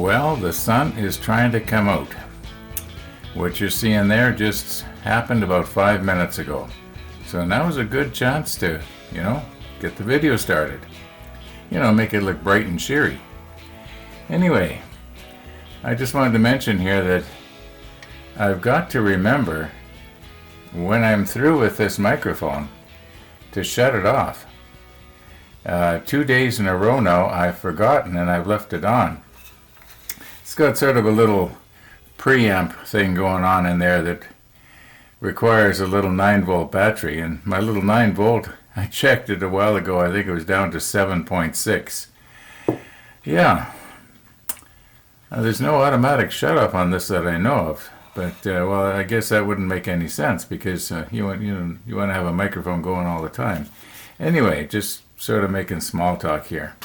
Well, the sun is trying to come out. What you're seeing there just happened about 5 minutes ago. So now is a good chance to, get the video started. Make it look bright and cheery. Anyway, I just wanted to mention here that I've got to remember when I'm through with this microphone to shut it off. 2 days in a row now I've forgotten and I've left it on. It's got sort of a little preamp thing going on in there that requires a little 9-volt battery, and my little 9-volt, I checked it a while ago, I think it was down to 7.6. Yeah, there's no automatic shut-off on this that I know of, but well, I guess that wouldn't make any sense because you want to have a microphone going all the time. Anyway, just sort of making small talk here.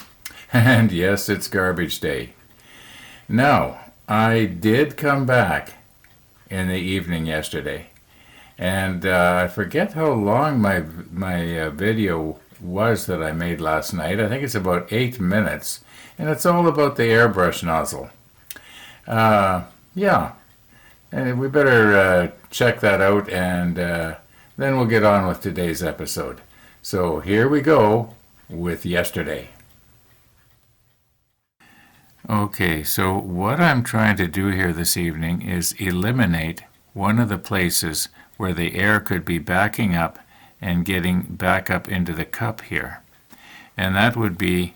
And yes, it's garbage day. Now, I did come back in the evening yesterday, and I forget how long my video was that I made last night. I think it's about 8 minutes, and it's all about the airbrush nozzle. Yeah, and we better check that out, and then we'll get on with today's episode. So here we go with yesterday. Okay, so what I'm trying to do here this evening is eliminate one of the places where the air could be backing up and getting back up into the cup here. And that would be,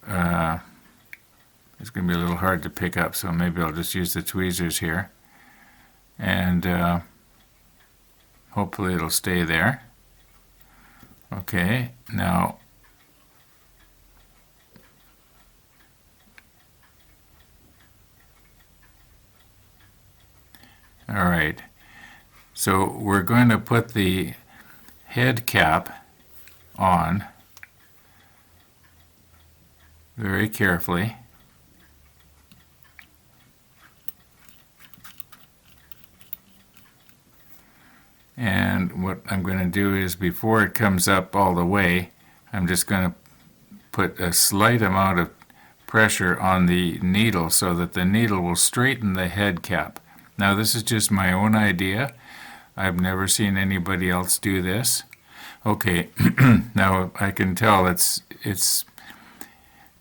it's going to be a little hard to pick up, so maybe I'll just use the tweezers here. And hopefully it'll stay there. Okay, now all right, so we're going to put the head cap on very carefully. And what I'm going to do is, before it comes up all the way, I'm just going to put a slight amount of pressure on the needle so that the needle will straighten the head cap. Now, this is just my own idea. I've never seen anybody else do this. Okay, now I can tell it's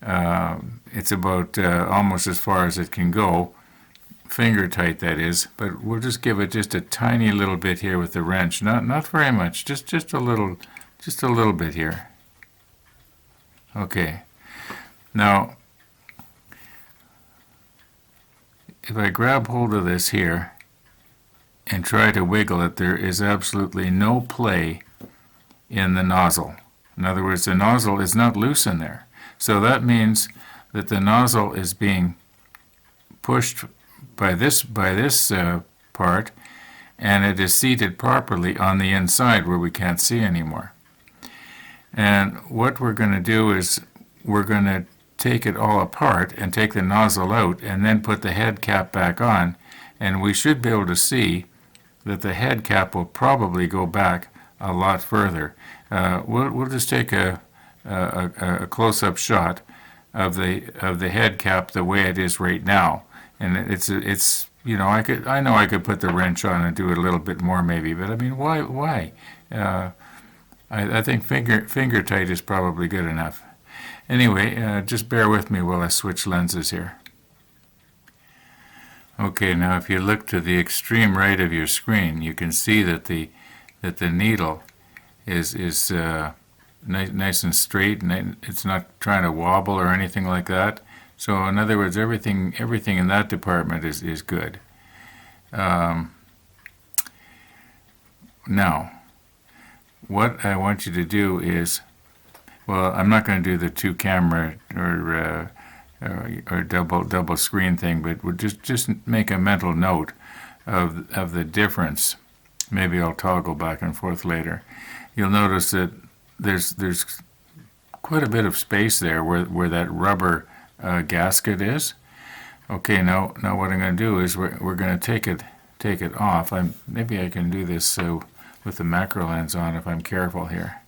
about almost as far as it can go, finger tight that is. But we'll just give it just a tiny little bit here with the wrench. Not very much. Just a little bit here. Okay. Now, if I grab hold of this here and try to wiggle it, there is absolutely no play in the nozzle. In other words, the nozzle is not loose in there. So that means that the nozzle is being pushed by this part, and it is seated properly on the inside where we can't see anymore. And what we're going to do is we're going to take it all apart and take the nozzle out and then put the head cap back on, and we should be able to see that the head cap will probably go back a lot further. We'll just take a close-up shot of the head cap the way it is right now, and it's I know I could put the wrench on and do it a little bit more maybe, but I mean, why? I think finger tight is probably good enough. Anyway, just bear with me while I switch lenses here. Okay, now if you look to the extreme right of your screen, you can see that the needle is nice and straight, and it's not trying to wobble or anything like that. So in other words, everything in that department is good. Now, what I want you to do is, well, I'm not going to do the two camera or double screen thing, but we'll just make a mental note of the difference. Maybe I'll toggle back and forth later. You'll notice that there's quite a bit of space there where that rubber gasket is. Okay, now what I'm going to do is we're going to take it off. Maybe I can do this with the macro lens on if I'm careful here.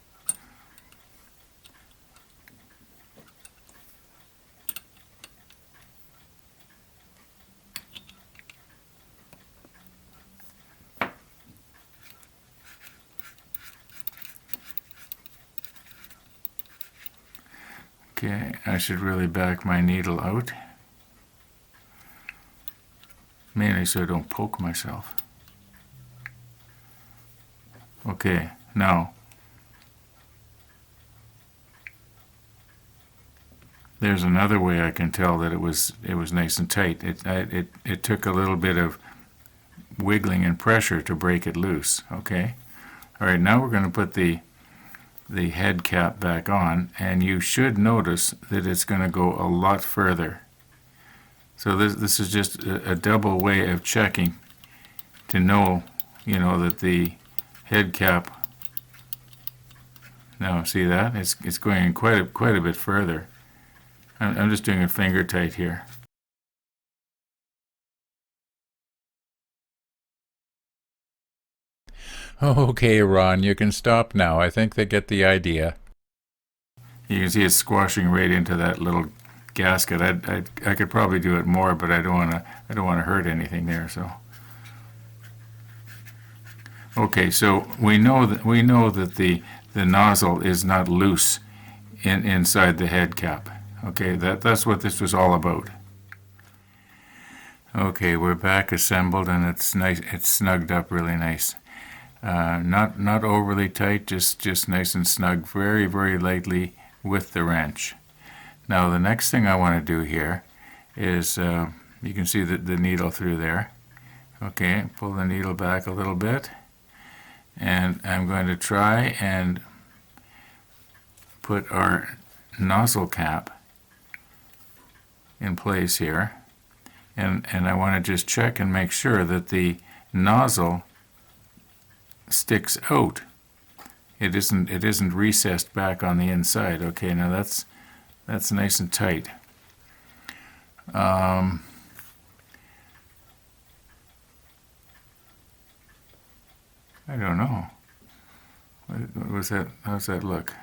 Okay, I should really back my needle out, mainly so I don't poke myself. Okay, now there's another way I can tell that it was nice and tight. It took a little bit of wiggling and pressure to break it loose. Okay, all right. Now we're going to put the head cap back on, and you should notice that it's going to go a lot further. So this is just a double way of checking to know, that the head cap. Now see that it's going quite a bit further. I'm just doing a finger tight here. Okay, Ron, you can stop now. I think they get the idea. You can see it's squashing right into that little gasket. I could probably do it more, but I don't want to hurt anything there. So okay, so we know that the nozzle is not loose inside the head cap. Okay, that's what this was all about. Okay, we're back assembled, and it's nice. It's snugged up really nice. Not overly tight, just nice and snug, very, very lightly with the wrench. Now the next thing I want to do here is, you can see the needle through there. Okay, pull the needle back a little bit, and I'm going to try and put our nozzle cap in place here, and I want to just check and make sure that the nozzle sticks out. It isn't recessed back on the inside. Okay, now that's nice and tight. I don't know. What was that? How's that look?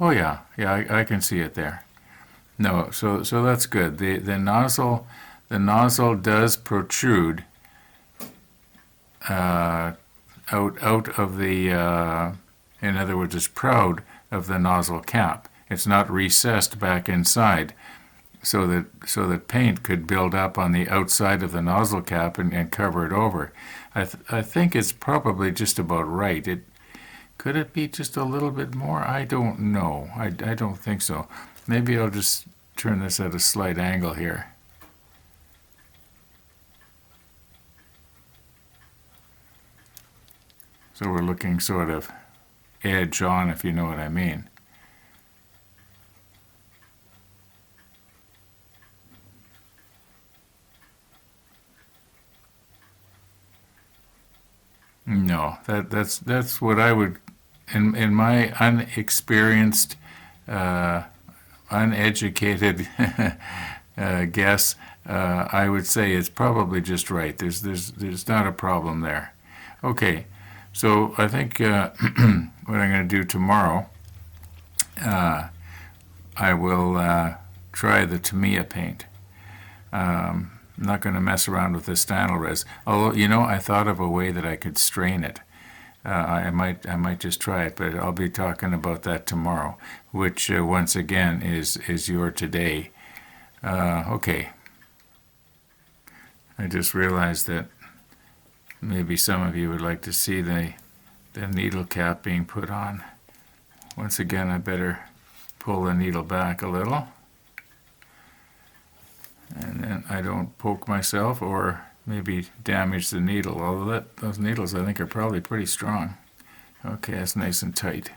Oh yeah, I can see it there. No, so that's good. The nozzle does protrude out of the. In other words, it's proud of the nozzle cap. It's not recessed back inside, so that paint could build up on the outside of the nozzle cap and cover it over. I think it's probably just about right. Could it be just a little bit more? I don't know. I don't think so. Maybe I'll just turn this at a slight angle here. So we're looking sort of edge on, if you know what I mean. No, that's what I would, in my unexperienced, uneducated guess, I would say it's probably just right. There's not a problem there. Okay, so I think what I'm going to do tomorrow, I will try the Tamiya paint. I'm not going to mess around with the Stanley. Although, I thought of a way that I could strain it. I might just try it, but I'll be talking about that tomorrow, which once again is your today. Okay. I just realized that maybe some of you would like to see the needle cap being put on. Once again, I better pull the needle back a little, and then I don't poke myself or maybe damage the needle, although those needles I think are probably pretty strong. Okay, that's nice and tight.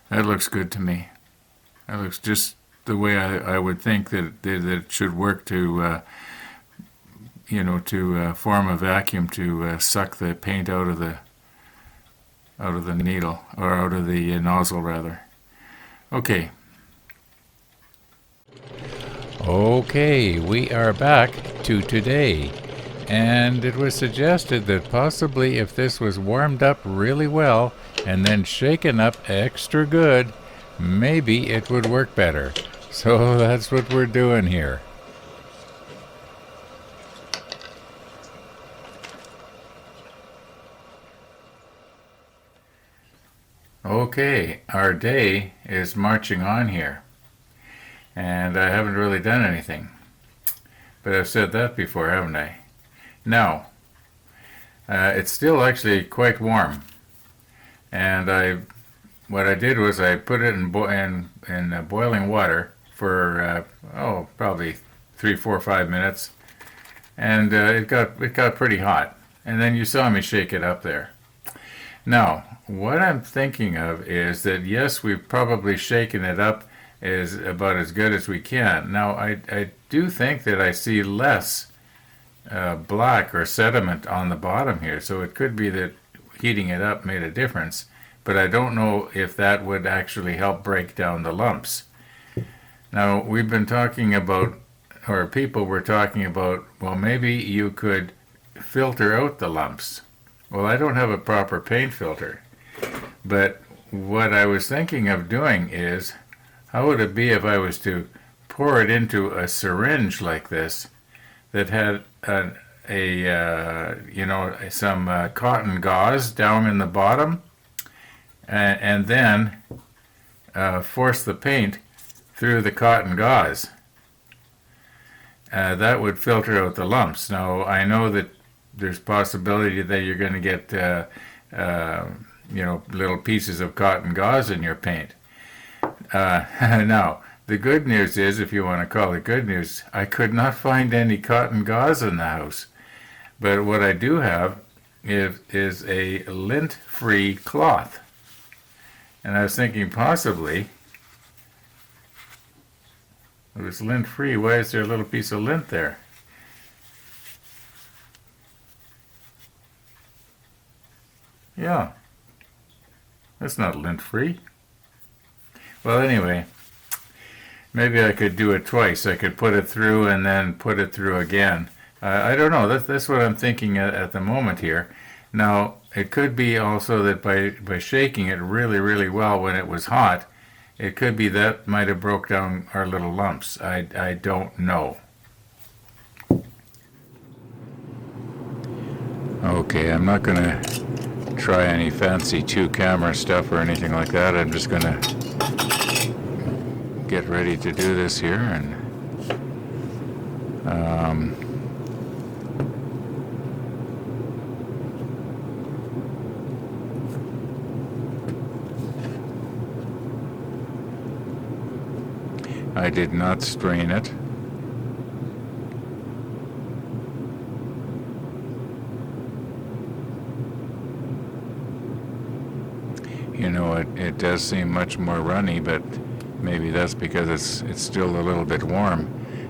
That looks good to me. That looks just the way I would think that it should work to, to form a vacuum to suck the paint out of the needle, or out of the nozzle rather. Okay. Okay, we are back to today. And it was suggested that possibly if this was warmed up really well and then shaken up extra good, maybe it would work better. So that's what we're doing here. Okay, our day is marching on here, and I haven't really done anything. But I've said that before, haven't I? Now, it's still actually quite warm, and what I did was I put it in boiling water for probably 3, 4, 5 minutes, and it got pretty hot. And then you saw me shake it up there. Now, what I'm thinking of is that yes, we've probably shaken it up is about as good as we can. Now, I do think that I see less black or sediment on the bottom here, so it could be that heating it up made a difference, but I don't know if that would actually help break down the lumps. Now, we've been talking about, or people were talking about, well, maybe you could filter out the lumps. Well, I don't have a proper paint filter, but what I was thinking of doing is, how would it be if I was to pour it into a syringe like this that had some cotton gauze down in the bottom, and then force the paint through the cotton gauze. That would filter out the lumps. Now, I know that there's possibility that you're going to get little pieces of cotton gauze in your paint. Now, the good news is, if you want to call it good news, I could not find any cotton gauze in the house. But what I do have is a lint-free cloth. And I was thinking possibly, it was lint-free, why is there a little piece of lint there? Yeah, that's not lint-free. Well, anyway, maybe I could do it twice. I could put it through and then put it through again. I don't know. That's what I'm thinking at the moment here. Now, it could be also that by shaking it really, really well when it was hot, it could be that might have broke down our little lumps. I don't know. Okay, I'm not going to try any fancy two-camera stuff or anything like that. I'm just going to get ready to do this here, and I did not strain it. You know, it does seem much more runny, but maybe that's because it's still a little bit warm,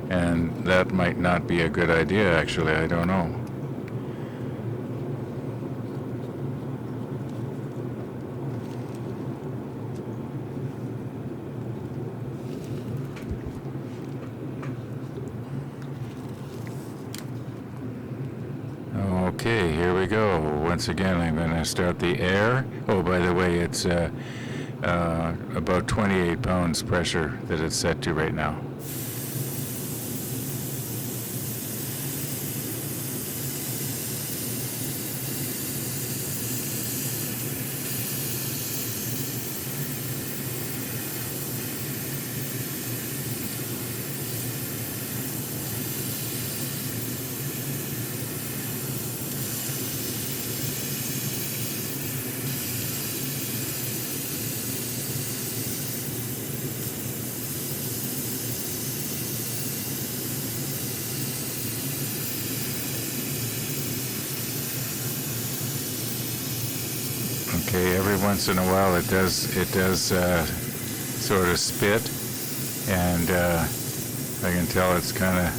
and that might not be a good idea, actually. I don't know. Okay, here we go. Once again, I'm going to start the air. Oh, by the way, it's about 28 pounds pressure that it's set to right now. Okay, every once in a while it does sort of spit, and I can tell it's kind of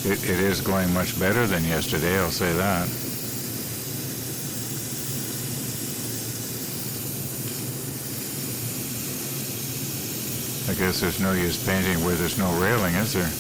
it is going much better than yesterday, I'll say that. I guess there's no use painting where there's no railing, is there?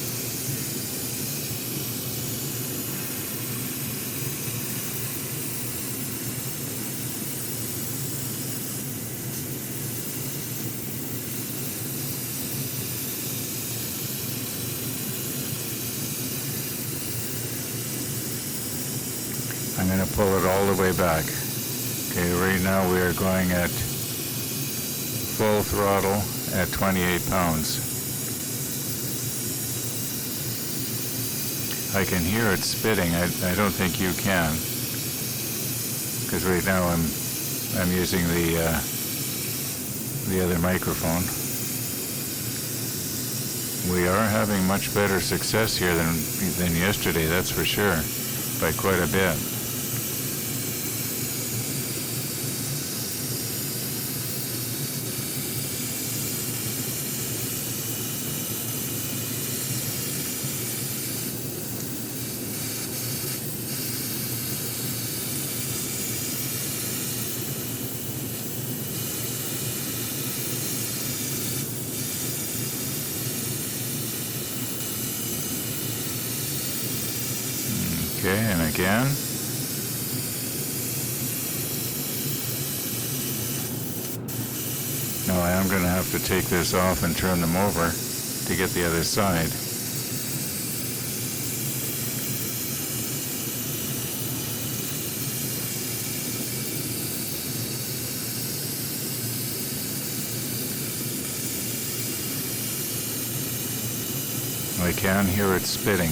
I'm going to pull it all the way back. Okay, right now we are going at full throttle at 28 pounds. I can hear it spitting. I don't think you can, because right now I'm using the other microphone. We are having much better success here than yesterday, that's for sure, by quite a bit. Okay, and again. Now I am going to have to take this off and turn them over to get the other side. I can hear it spitting.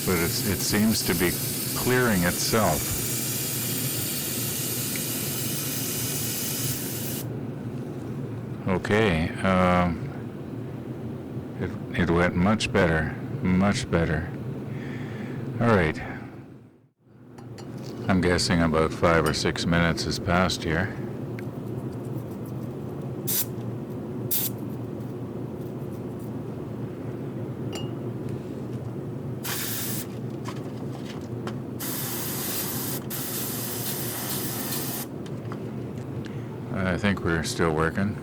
But it seems to be clearing itself. Okay, it went much better, much better. All right. I'm guessing about 5 or 6 minutes has passed here. I think we're still working.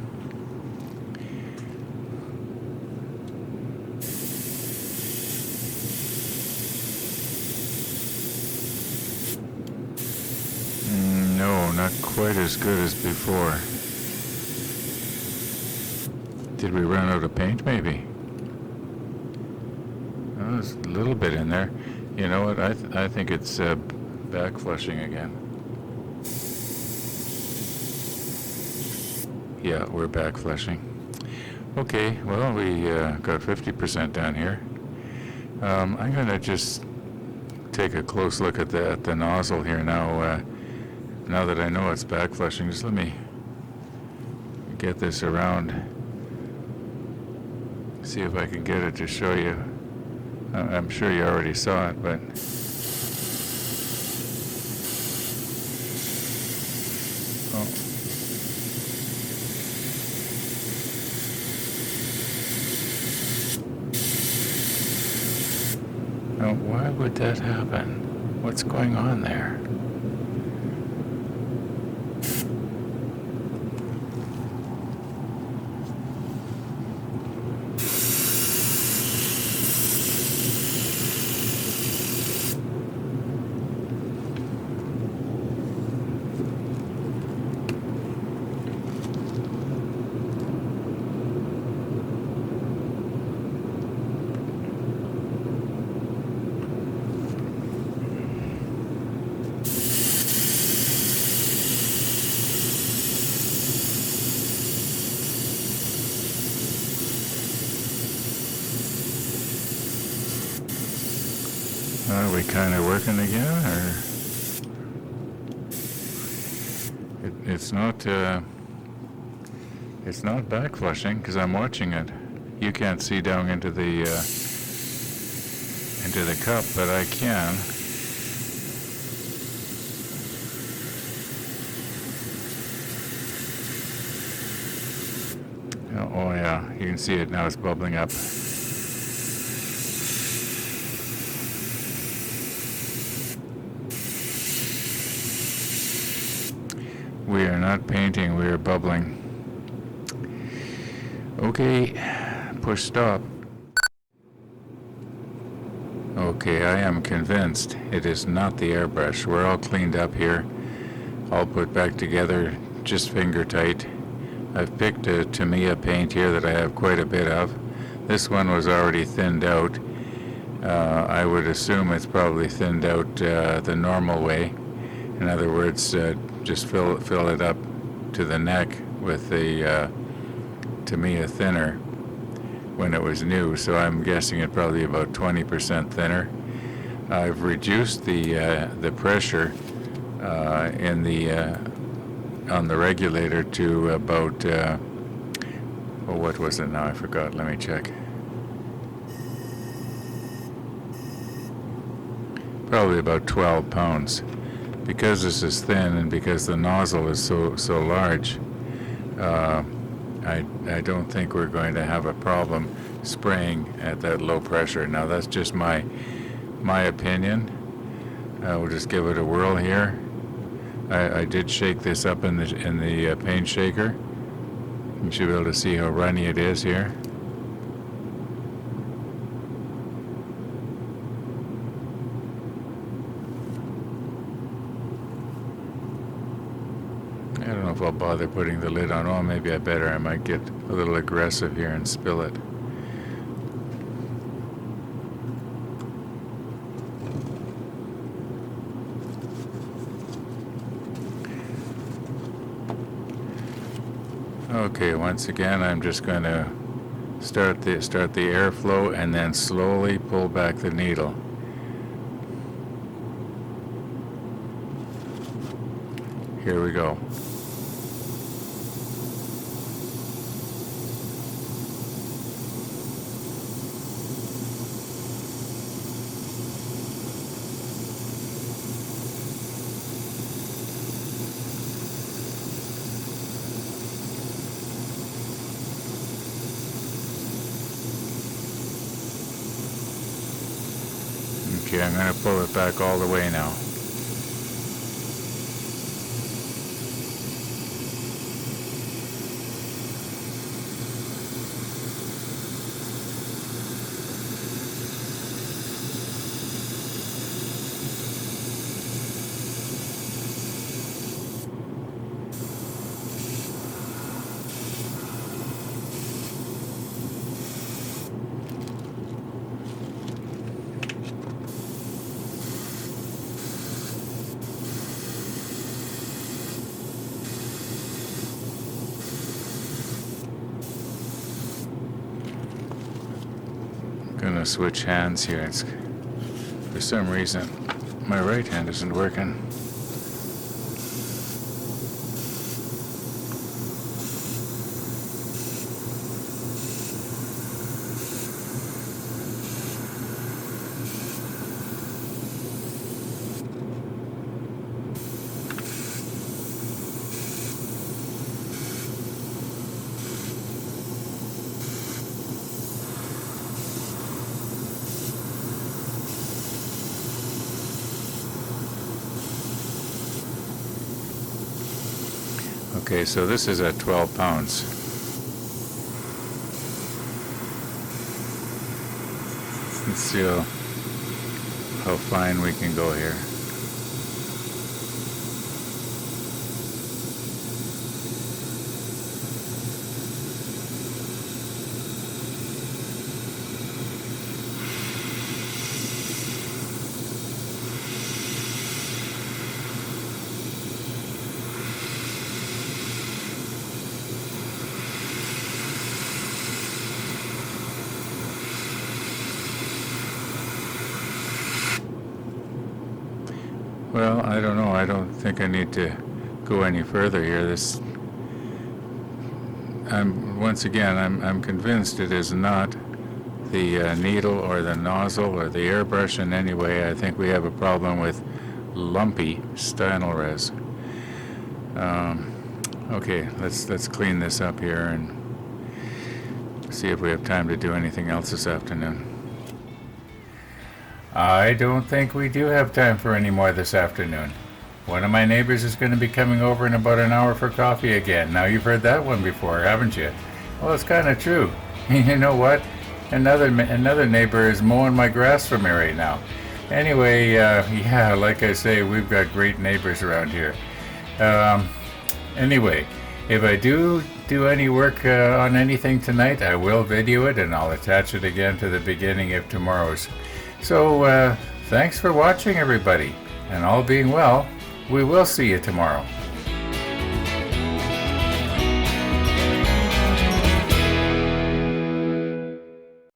No, not quite as good as before. Did we run out of paint, maybe? Oh, there's a little bit in there. You know what? I think it's back flushing again. Yeah, we're back flushing. Okay, well, we got 50% down here. I'm going to just take a close look at the nozzle here now. Now that I know it's back flushing, just let me get this around. See if I can get it to show you. I'm sure you already saw it, but... Oh. Now, why would that happen? What's going on there? Are we kind of working again, or it's not back flushing because I'm watching it. You can't see down into the cup, but I can. Oh yeah, you can see it now. It's bubbling up. We are not not painting, we are bubbling. Okay, push stop. Okay, I am convinced it is not the airbrush. We're all cleaned up here, all put back together, just finger tight. I've picked a Tamiya paint here that I have quite a bit of. This one was already thinned out. I would assume it's probably thinned out the normal way. In other words, just fill it up to the neck with the Tamiya thinner when it was new, so I'm guessing it probably about 20% thinner. I've reduced the pressure in the on the regulator to about what was it now? I forgot. Let me check. Probably about 12 pounds. Because this is thin and because the nozzle is so large, I don't think we're going to have a problem spraying at that low pressure. Now that's just my opinion. We'll just give it a whirl here. I did shake this up in the paint shaker. You should be able to see how runny it is here. I don't know if I'll bother putting the lid on. Oh, maybe I better. I might get a little aggressive here and spill it. Okay, once again, I'm just going to start the airflow and then slowly pull back the needle. Here we go. Okay, I'm going to pull it back all the way now. Gonna switch hands here. For some reason my right hand isn't working. Okay, so this is at 12 pounds. Let's see how fine we can go here. Well, I don't know. I don't think I need to go any further here. Once again, I'm convinced it is not the needle or the nozzle or the airbrush in any way. I think we have a problem with lumpy stynel res. Okay, let's clean this up here and see if we have time to do anything else this afternoon. I don't think we do have time for any more this afternoon. One of my neighbors is going to be coming over in about an hour for coffee again. Now, you've heard that one before, haven't you? Well, it's kind of true. You know what? Another neighbor is mowing my grass for me right now. Anyway, yeah, like I say, we've got great neighbors around here. Anyway, if I do any work on anything tonight, I will video it and I'll attach it again to the beginning of tomorrow's. So, thanks for watching, everybody. And all being well, we will see you tomorrow.